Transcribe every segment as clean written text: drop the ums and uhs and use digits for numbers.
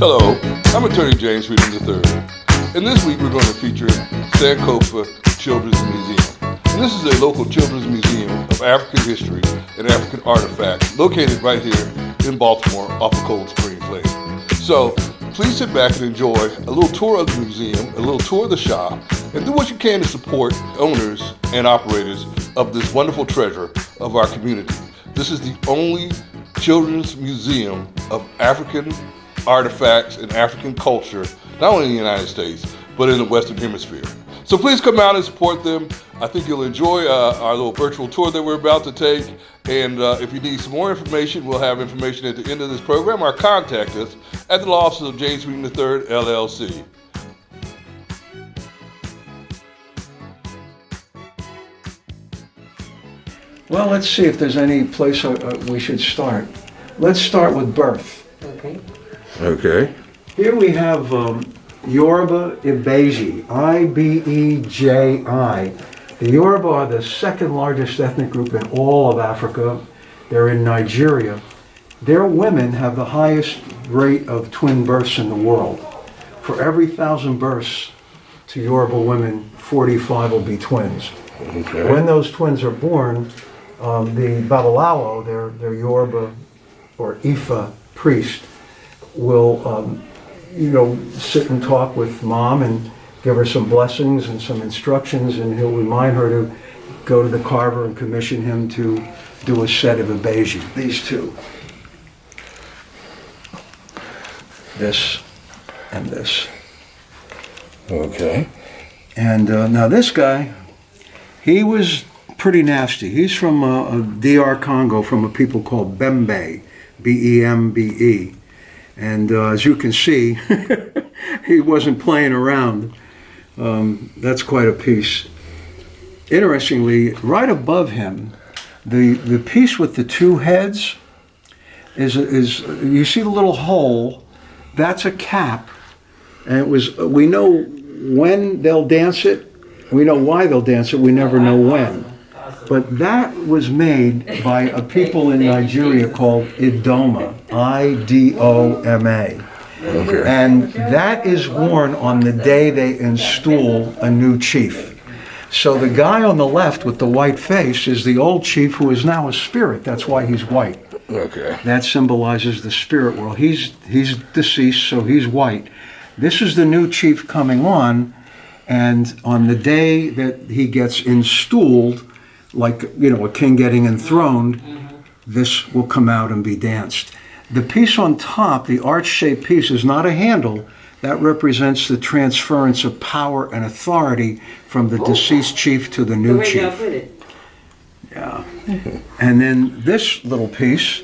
Hello, I'm attorney James Sweeting III, and this week we're going to feature Sankofa Children's Museum. And this is a local children's museum of African history and African artifacts located right here in Baltimore off of Cold Springs Lane. So please sit back and enjoy a little tour of the museum, a little tour of the shop, and do what you can to support owners and operators of this wonderful treasure of our community. This is the only children's museum of African artifacts and African culture, not only in the United States, but in the Western Hemisphere. So please come out and support them. I think you'll enjoy our little virtual tour that we're about to take. And if you need some more information, we'll have information at the end of this program, or contact us at the law offices of James Sweeting III, LLC. Well, let's see if there's any place we should start. Let's start with birth. Okay. Here we have Yoruba Ibeji, I-B-E-J-I. The Yoruba are the second largest ethnic group in all of Africa. They're in Nigeria. Their women have the highest rate of twin births in the world. For every 1,000 births to Yoruba women, 45 will be twins. Okay. When those twins are born, the Babalawo, their Yoruba or Ifa priest, will sit and talk with mom and give her some blessings and some instructions, and he'll remind her to go to the carver and commission him to do a set of Ibeji. These two. This and this. Okay. And now this guy, he was pretty nasty. He's from DR Congo, from a people called Bembe, B-E-M-B-E. And as you can see, he wasn't playing around. That's quite a piece. Interestingly, right above him, the piece with the two heads is you see the little hole? That's a cap. And we know when they'll dance it. We know why they'll dance it. We never know when. But that was made by a people in Nigeria called Idoma, I-D-O-M-A. Okay. And that is worn on the day they install a new chief. So the guy on the left with the white face is the old chief, who is now a spirit. That's why he's white. Okay. That symbolizes the spirit world. He's deceased, so he's white. This is the new chief coming on, and on the day that he gets installed, like, a king getting enthroned, this will come out and be danced. The piece on top, the arch-shaped piece, is not a handle. That represents the transference of power and authority from the deceased chief to the new chief. Yeah. And then this little piece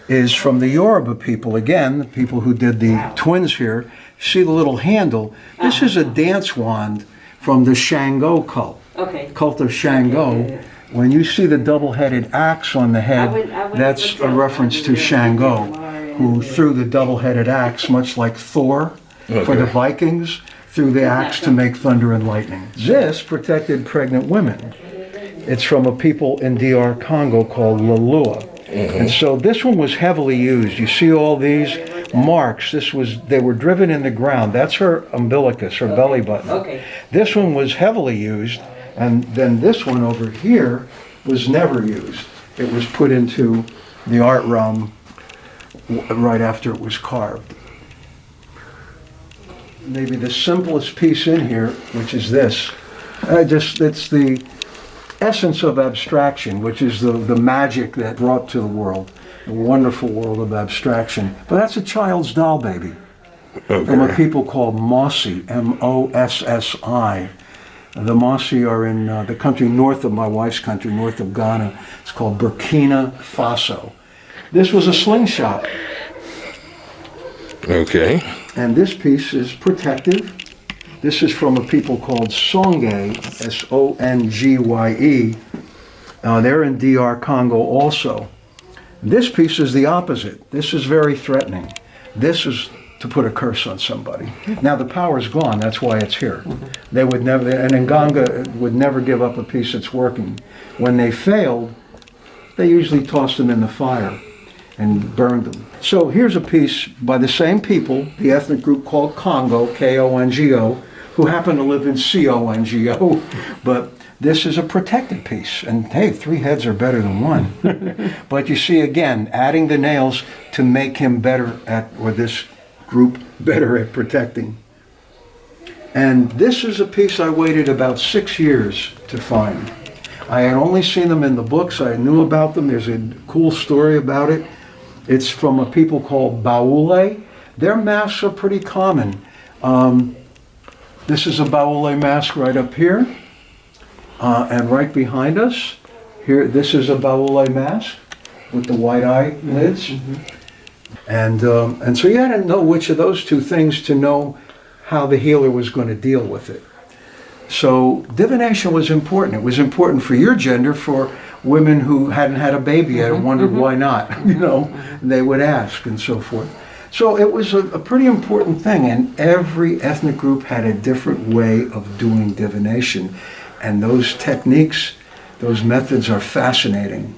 is from the Yoruba people, again, the people who did the twins here. See the little handle? This is a dance wand from the Shango cult. Cult of Shango. When you see the double-headed axe on the head, that's a reference to Shango, who threw the double-headed axe, much like Thor for the Vikings, threw the axe to make thunder and lightning. This protected pregnant women. It's from a people in DR Congo called Lalua. And so this one was heavily used. You see all these marks. They were driven in the ground. That's her umbilicus, her belly button. This one was heavily used. And then this one over here was never used. It was put into the art realm right after it was carved. Maybe the simplest piece in here, which is this. It's the essence of abstraction, which is the magic that brought to the world, the wonderful world of abstraction. But that's a child's doll baby from a people called Mossi, M-O-S-S-I. The Mossi are in the country north of my wife's country, north of Ghana. It's called Burkina Faso. This was a slingshot. Okay. And this piece is protective. This is from a people called Songye, S-O-N-G-Y-E. They're in DR Congo also. This piece is the opposite. This is very threatening. This is to put a curse on somebody. Now the power's gone, that's why it's here. They would never, and Nganga would never give up a piece that's working. When they failed, they usually tossed them in the fire. and burned them. So here's a piece by the same people, the ethnic group called Congo, Kongo, who happen to live in Congo, but this is a protected piece. And hey, 3 heads are better than 1. But you see, again, adding the nails to make him better at, or this group better at protecting. And this is a piece I waited about 6 years to find. I had only seen them in the books. I knew about them. There's a cool story about it. It's from a people called Baule. Their masks are pretty common. This is a Baule mask right up here. And right behind us, here, this is a Baule mask with the white eye lids. Mm-hmm. And so you had to know which of those 2 things to know how the healer was going to deal with it. So divination was important. It was important for your gender, for women who hadn't had a baby yet and wondered why not, they would ask and so forth. So it was a pretty important thing, and every ethnic group had a different way of doing divination. And those techniques, those methods are fascinating.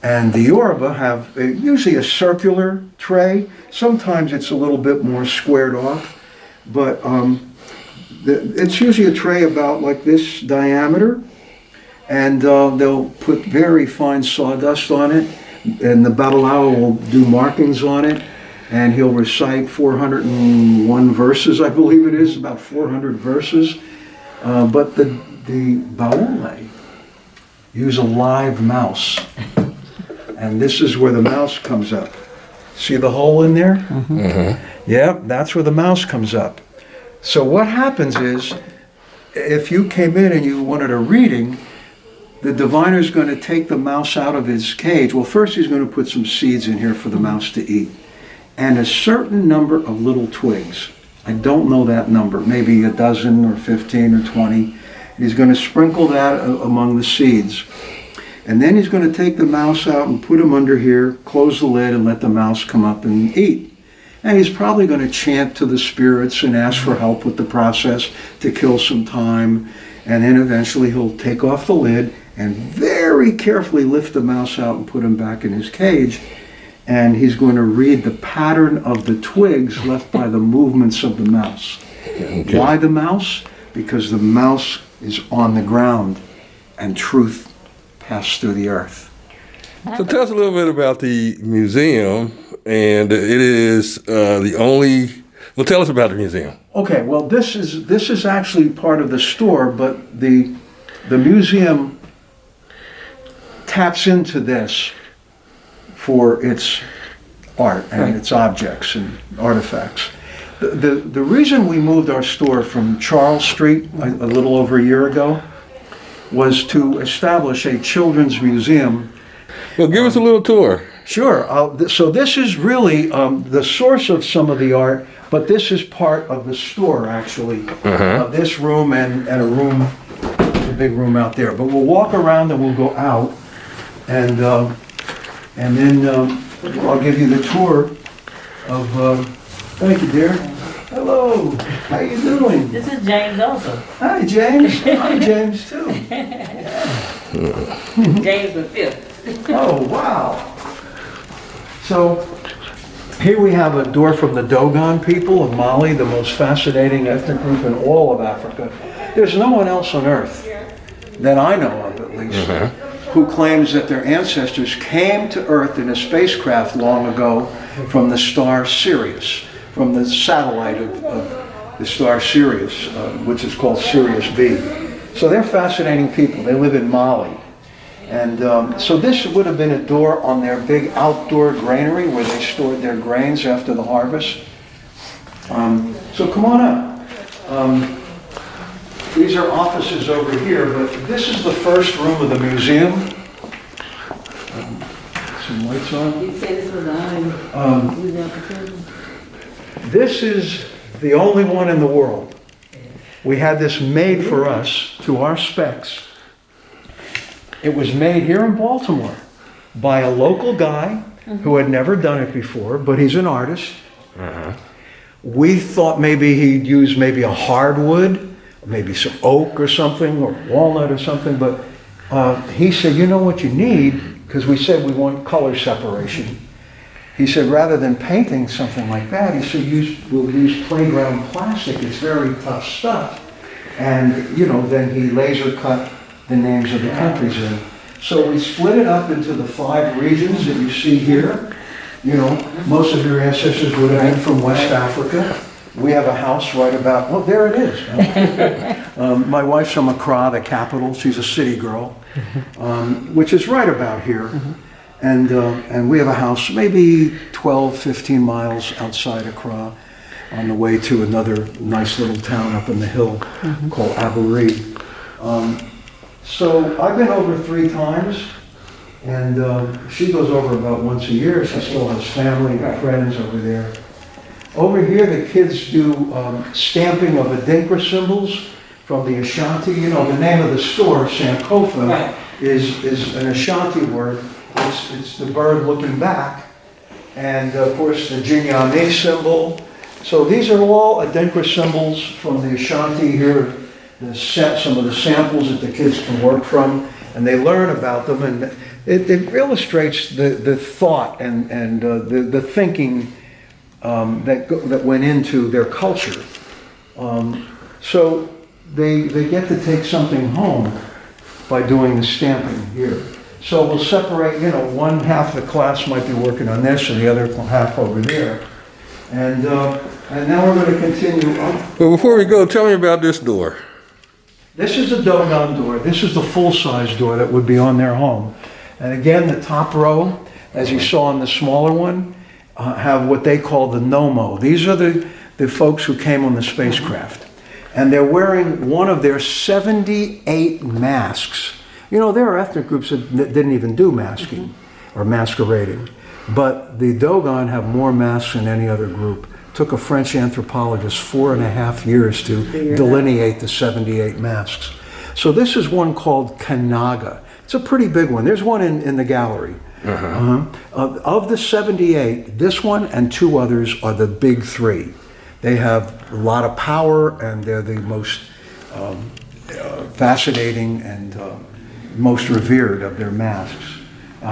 And the Yoruba have usually a circular tray. Sometimes it's a little bit more squared off, but it's usually a tray about like this diameter, and they'll put very fine sawdust on it, and the Babalawo will do markings on it, and he'll recite 401 verses, I believe it is, about 400 verses. But the Baule use a live mouse, and this is where the mouse comes up. See the hole in there? Mm-hmm. Mm-hmm. Yeah, that's where the mouse comes up. So what happens is, if you came in and you wanted a reading, the diviner's going to take the mouse out of his cage. Well, first he's going to put some seeds in here for the mouse to eat, and a certain number of little twigs. I don't know that number, maybe a dozen or 15 or 20. He's going to sprinkle that among the seeds. And then he's going to take the mouse out and put him under here, close the lid, and let the mouse come up and eat. And he's probably going to chant to the spirits and ask for help with the process to kill some time. And then eventually he'll take off the lid and very carefully lift the mouse out and put him back in his cage. And he's going to read the pattern of the twigs left by the movements of the mouse. Okay. Why the mouse? Because the mouse is on the ground and truth passed through the earth. So tell us a little bit about the museum, and it is the only. Well, tell us about the museum. Okay, well, this is actually part of the store, but the museum taps into this for its art and its objects and artifacts. The reason we moved our store from Charles Street a little over a year ago was to establish a children's museum. Well, give us a little tour. Sure. So this is really the source of some of the art, but this is part of the store, actually. This room and a room, a big room out there. But we'll walk around and we'll go out, and then I'll give you the tour of. Thank you, dear. Hello. How you doing? This is James also. Hi, James. I'm James too. James the fifth. Oh, wow. So here we have a door from the Dogon people of Mali, the most fascinating ethnic group in all of Africa. There's no one else on earth that I know of, at least, who claims that their ancestors came to Earth in a spacecraft long ago from the star Sirius, from the satellite of the star Sirius, which is called Sirius B. So they're fascinating people. They live in Mali. And so this would have been a door on their big outdoor granary where they stored their grains after the harvest. So come on up. These are offices over here, but this is the first room of the museum. Some lights on. You say this was the museum for children? This is the only one in the world. We had this made for us to our specs. It was made here in Baltimore by a local guy who had never done it before, but he's an artist. We thought maybe he'd use maybe a hardwood, maybe some oak or something, or walnut or something, but he said, you know what you need? Because we said we want color separation. he said, rather than painting something like that, he said, we'll use playground plastic. It's very tough stuff. And, then he laser cut the names of the countries in. So we split it up into the 5 regions that you see here. Most of your ancestors would have been from West Africa. We have a house right about, well, there it is. My wife's from Accra, the capital. She's a city girl, which is right about here. And we have a house maybe 12, 15 miles outside Accra on the way to another nice little town up in the hill called Aburi. So I've been over 3 times, and she goes over about once a year. She still has family and friends over there. Over here, the kids do stamping of Adinkra symbols from the Ashanti. The name of the store, Sankofa, is an Ashanti word. It's the bird looking back. And of course, the Jinyane symbol. So these are all Adinkra symbols from the Ashanti here. Some of the samples that the kids can work from, and they learn about them. And it illustrates the thought and the thinking that went into their culture. So they get to take something home by doing the stamping here. So we'll separate, one half of the class might be working on this and the other half over there. And now we're going to continue on. Well, before we go, tell me about this door. This is a Dogon door. This is the full-size door that would be on their home. And again, the top row, as you saw in the smaller one, have what they call the Nomo. These are the folks who came on the spacecraft. And they're wearing one of their 78 masks. There are ethnic groups that didn't even do masking or masquerading. But the Dogon have more masks than any other group. Took a French anthropologist 4.5 years to delineate the 78 masks. So this is one called Kanaga. It's a pretty big one. There's one in the gallery. Of the 78, this one and 2 others are the big 3. They have a lot of power, and they're the most fascinating and most revered of their masks.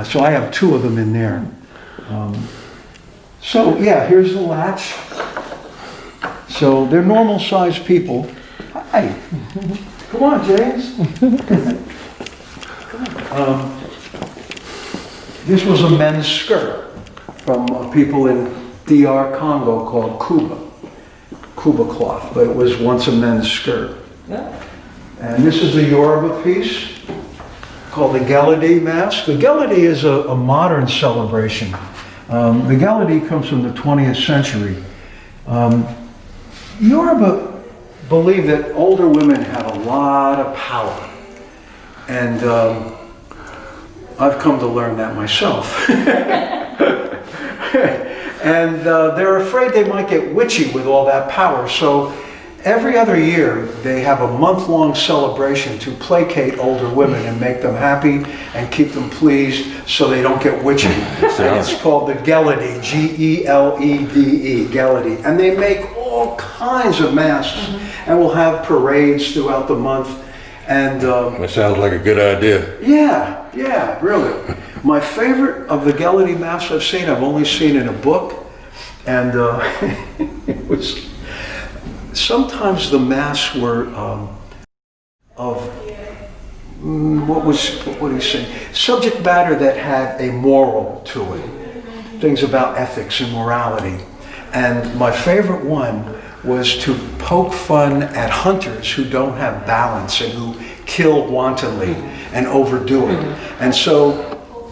So I have 2 of them in there. So yeah, here's the latch. So they're normal sized people. Hi. Come on, James. This was a men's skirt from people in DR Congo called Kuba cloth, but it was once a men's skirt. And this is a Yoruba piece called the Gelede mask. The Gelede is a modern celebration. The Gelede comes from the 20th century. Yoruba believed that older women had a lot of power. And I've come to learn that myself. And they're afraid they might get witchy with all that power. So every other year, they have a month-long celebration to placate older women and make them happy and keep them pleased so they don't get witchy. And it's called the Gelede, G-E-L-E-D-E, Gelede. And they make all kinds of masks and will have parades throughout the month. And that sounds like a good idea. Yeah, really. My favorite of the Gelede masks I've seen, I've only seen in a book. And it was... Sometimes the masks were what do you say? Subject matter that had a moral to it. Things about ethics and morality. And my favorite one was to poke fun at hunters who don't have balance and who kill wantonly and overdo it. And so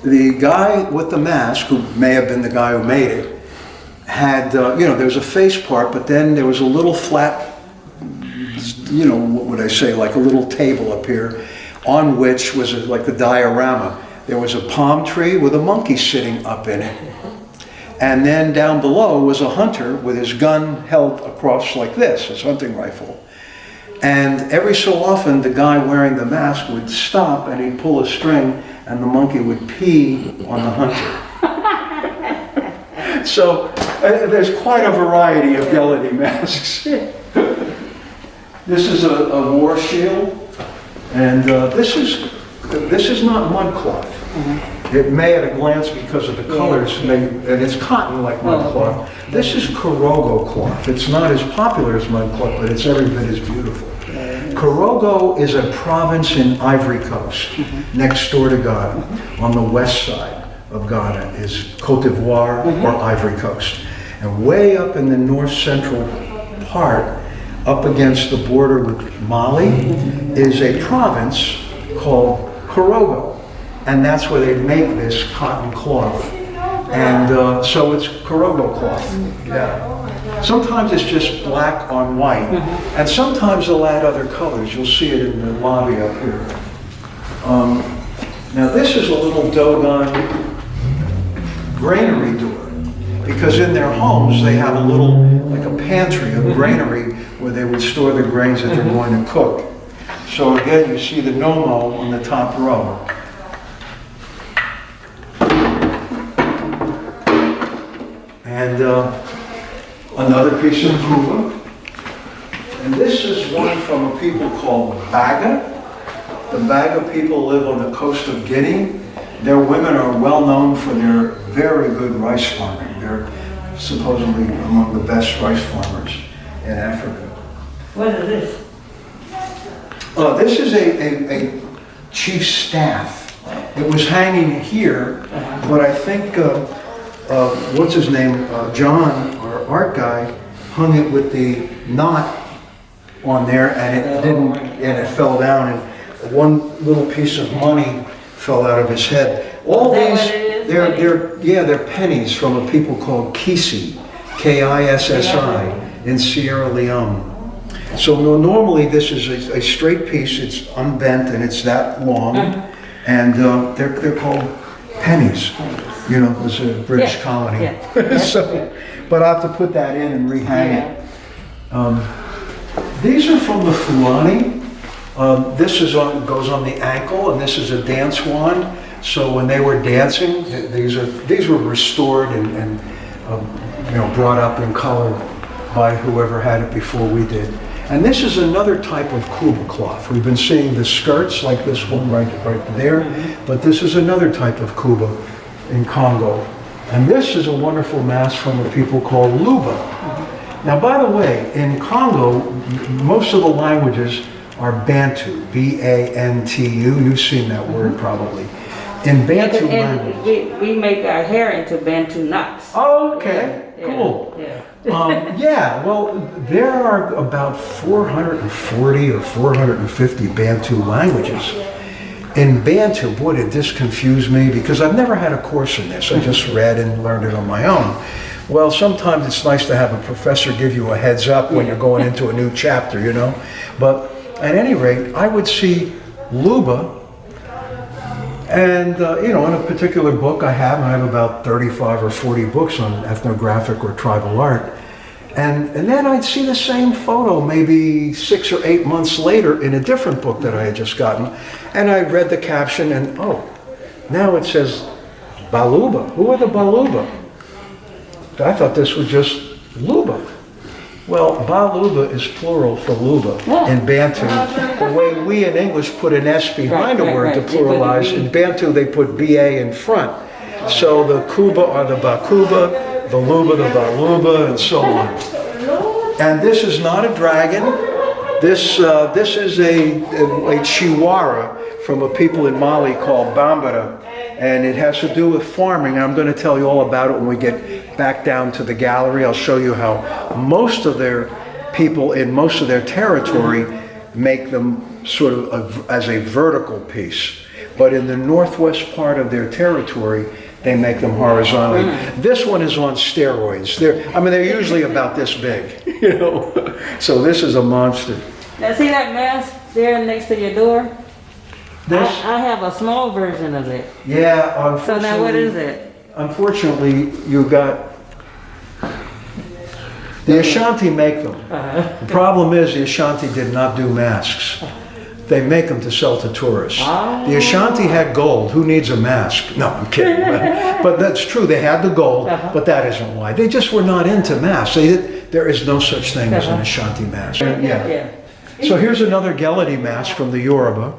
the guy with the mask, who may have been the guy who made it, had, there's a face part, but then there was a little flat, what would I say, like a little table up here, on which was like the diorama. There was a palm tree with a monkey sitting up in it. And then down below was a hunter with his gun held across like this, his hunting rifle. And every so often, the guy wearing the mask would stop and he'd pull a string and the monkey would pee on the hunter. So there's quite a variety of Gelede masks. This is a war shield, and this is not mud cloth. It may at a glance because of the colors, and it's cotton like mud cloth. This is Korogo cloth. It's not as popular as mud cloth, but it's every bit as beautiful. Korogo is a province in Ivory Coast, next door to Ghana. On the west side of Ghana is Cote d'Ivoire or Ivory Coast. And way up in the north central part, up against the border with Mali, is a province called Korogo. And that's where they make this cotton cloth. And so it's Korogo cloth. Yeah. Sometimes it's just black on white. And sometimes they'll add other colors. You'll see it in the lobby up here. Now this is a little Dogon granary door. Because in their homes they have a little, like a pantry, a granary, where they would store the grains that they're going to cook. So again, you see the Nomo on the top row. And another piece of kuba. And this is one from a people called Baga. The Baga people live on the coast of Guinea. Their women are well known for their very good rice farming. They're supposedly among the best rice farmers in Africa. What is this? This is a chief staff. It was hanging here, but I think, what's his name, John, our art guy, hung it with the knot on there, and it didn't, and it fell down, and one little piece of money fell out of his head. All these, they're pennies from a people called Kissi, Kissi, in Sierra Leone. So normally this is a straight piece, it's unbent and it's that long, and they're called pennies. You know, it was a British colony. So, but I have to put that in and rehang it. These are from the Fulani. This goes on the ankle, and this is a dance wand. So when they were dancing, these were restored and brought up and colored by whoever had it before we did. And this is another type of kuba cloth. We've been seeing the skirts like this one right there, but this is another type of kuba in Congo. And this is a wonderful mask from a people called Luba. Now, by the way, in Congo, most of the languages are Bantu, B-A-N-T-U. You've seen that word probably. In Bantu language. We make our hair into Bantu knots. Oh, okay, cool. Well, there are about 440 or 450 Bantu languages. In Bantu, boy, did this confuse me because I've never had a course in this. I just read and learned it on my own. Well, sometimes it's nice to have a professor give you a heads up when you're going into a new chapter, you know. But at any rate, I would see Luba, and in a particular book I have about 35 or 40 books on ethnographic or tribal art. And then I'd see the same photo maybe 6 or 8 months later in a different book that I had just gotten. And I read the caption and, now it says Baluba. Who are the Baluba? I thought this was just Luba. Well, Baluba is plural for Luba in Bantu. The way we in English put an S behind a word to pluralize, in Bantu they put BA in front. So the Kuba are the Bakuba, the Luba, the Baluba, and so on. And this is not a dragon. This is a chihuahua from a people in Mali called Bambara. And it has to do with farming. I'm going to tell you all about it when we get back down to the gallery. I'll show you how most of their people in most of their territory make them sort of as a vertical piece. But in the northwest part of their territory, they make them horizontally. This one is on steroids. They're usually about this big, you know. So this is a monster. Now see that mask there next to your door? I have a small version of it. Yeah, unfortunately. So now what is it? Unfortunately, you got... The Ashanti make them. The problem is the Ashanti did not do masks. They make them to sell to tourists. The Ashanti had gold. Who needs a mask? No, I'm kidding. But that's true. They had the gold, but that isn't why. They just were not into masks. There is no such thing as an Ashanti mask. So here's another Geledi mask from the Yoruba.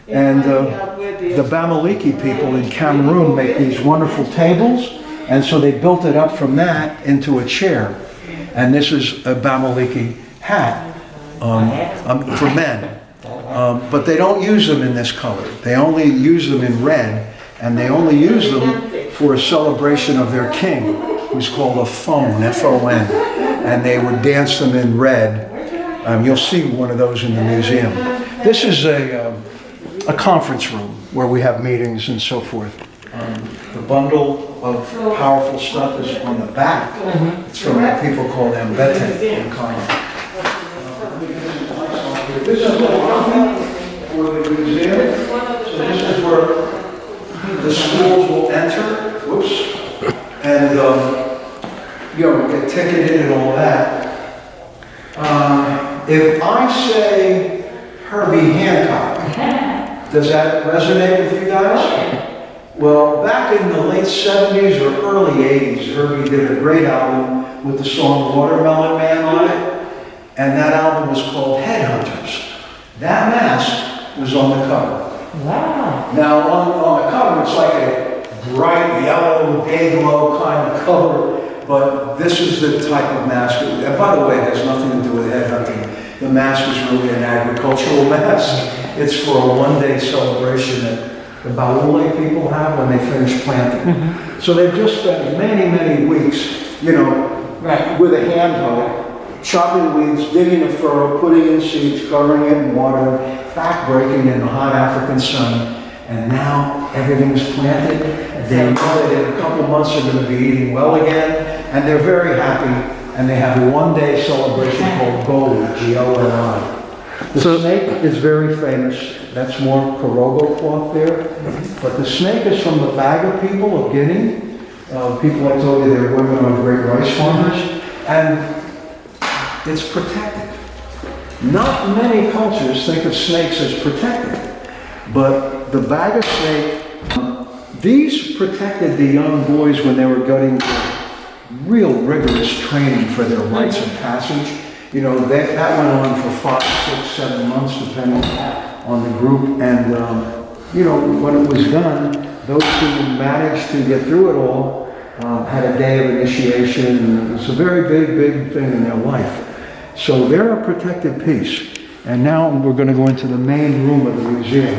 And the Bamileke people in Cameroon make these wonderful tables, and so they built it up from that into a chair. And this is a Bamileke hat for men. But they don't use them in this color. They only use them in red, and they only use them for a celebration of their king, who's called a fon, F-O-N, and they would dance them in red. You'll see one of those in the museum. This is a conference room where we have meetings and so forth. The bundle of powerful stuff is on the back. It's from what people call Mbete in Ghana. This is the lobby for the museum. So this is where the schools will enter. Whoops. And get ticketed and all that. If I say Herbie Hancock, does that resonate with you guys? Well, back in the late 70s or early 80s, Herbie did a great album with the song Watermelon Man on it, and that album was called Headhunters. That mask was on the cover. Wow. Now, on the cover, it's like a bright yellow, day glow kind of color, but this is the type of mask. And by the way, it has nothing to do with headhunting. The mask is really an agricultural mask. It's for a one-day celebration that the Baule people have when they finish planting. So they've just spent many, many weeks, with a hand hoe, chopping weeds, digging a furrow, putting in seeds, covering it in water, back-breaking in the hot African sun, and now everything's planted. They know that in a couple months they're going to be eating well again, and they're very happy, and they have a one-day celebration called Goli, G-O-L-I. The snake is very famous. That's more Korogo cloth there. But the snake is from the Baga people of Guinea. People, I told you, they're women on great rice farmers. And it's protective. Not many cultures think of snakes as protective. But the Baga snake, these protected the young boys when they were getting real rigorous training for their rites of passage. That went on for 5, 6, 7 months, depending on the group. And, when it was done, those who managed to get through it all had a day of initiation. And it was a very big, big thing in their life. So they're a protected piece. And now we're going to go into the main room of the museum.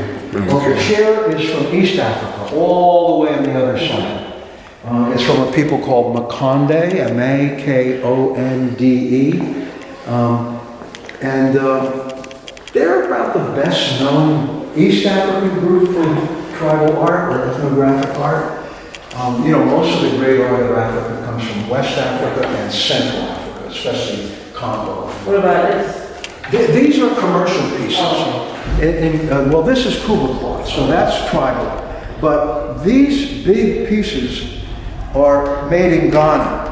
Well, the chair is from East Africa, all the way on the other side. It's from a people called Makonde, M-A-K-O-N-D-E. And they're about the best known East African group for tribal art or ethnographic art. Most of the great art of Africa comes from West Africa and Central Africa, especially Congo. What about this? These are commercial pieces. Well, this is Kuba cloth, so that's tribal. But these big pieces are made in Ghana.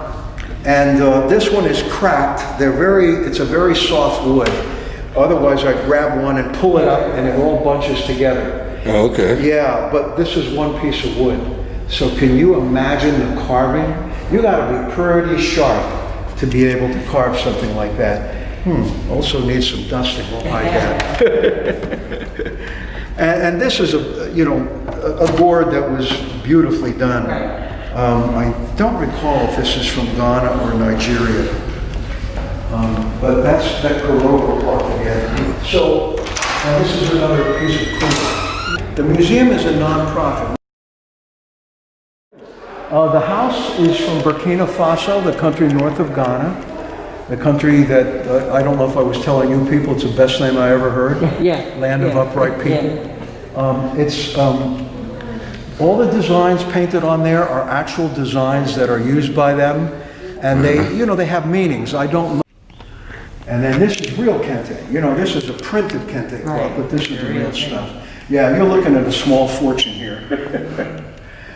And this one is cracked. It's a very soft wood. Otherwise, I grab one and pull it up and it all bunches together. Oh, okay. Yeah, but this is one piece of wood. So can you imagine the carving? You gotta be pretty sharp to be able to carve something like that. Also needs some dusting, won't hide that. and this is a board that was beautifully done. I don't recall if this is from Ghana or Nigeria, but that's that Korogo cloth again. So this is another piece of Kuba. The museum is a non-profit. The house is from Burkina Faso, the country north of Ghana. The country that, I don't know if I was telling you people, it's the best name I ever heard. Yeah. Land of upright people. Yeah. All the designs painted on there are actual designs that are used by them. And they have meanings. I don't know. And then this is real kente. This is a printed kente cloth, but this is the real stuff. Yeah, you're looking at a small fortune here.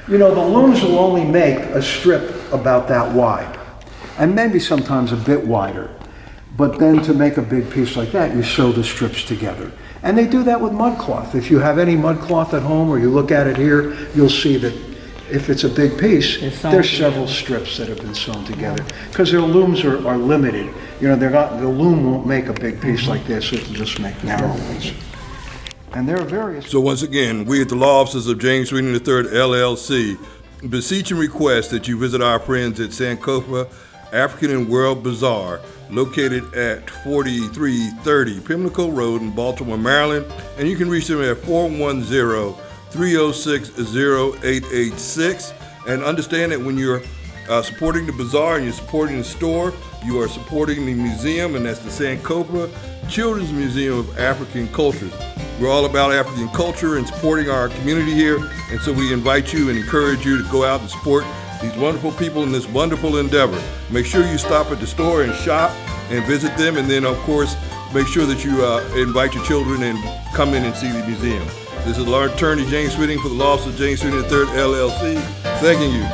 The looms will only make a strip about that wide. And maybe sometimes a bit wider. But then to make a big piece like that, you sew the strips together. And they do that with mud cloth. If you have any mud cloth at home or you look at it here, you'll see that if it's a big piece, there's several strips that have been sewn together. Because their looms are limited. The loom won't make a big piece like this, it'll just make narrow ones. And there are various... So once again, we at the Law Offices of James Sweeting III, LLC, beseech and request that you visit our friends at Sankofa African and World Bazaar, located at 4330 Pimlico Road in Baltimore, Maryland. And you can reach them at 410-306-0886. And understand that when you're supporting the bazaar and you're supporting the store, you are supporting the museum, and that's the Sankofa Children's Museum of African Cultures. We're all about African culture and supporting our community here, and so we invite you and encourage you to go out and support these wonderful people in this wonderful endeavor. Make sure you stop at the store and shop and visit them, and then of course make sure that you invite your children and come in and see the museum. This is Law Attorney James Sweeting for the Law Office of James Sweeting III, LLC, thanking you.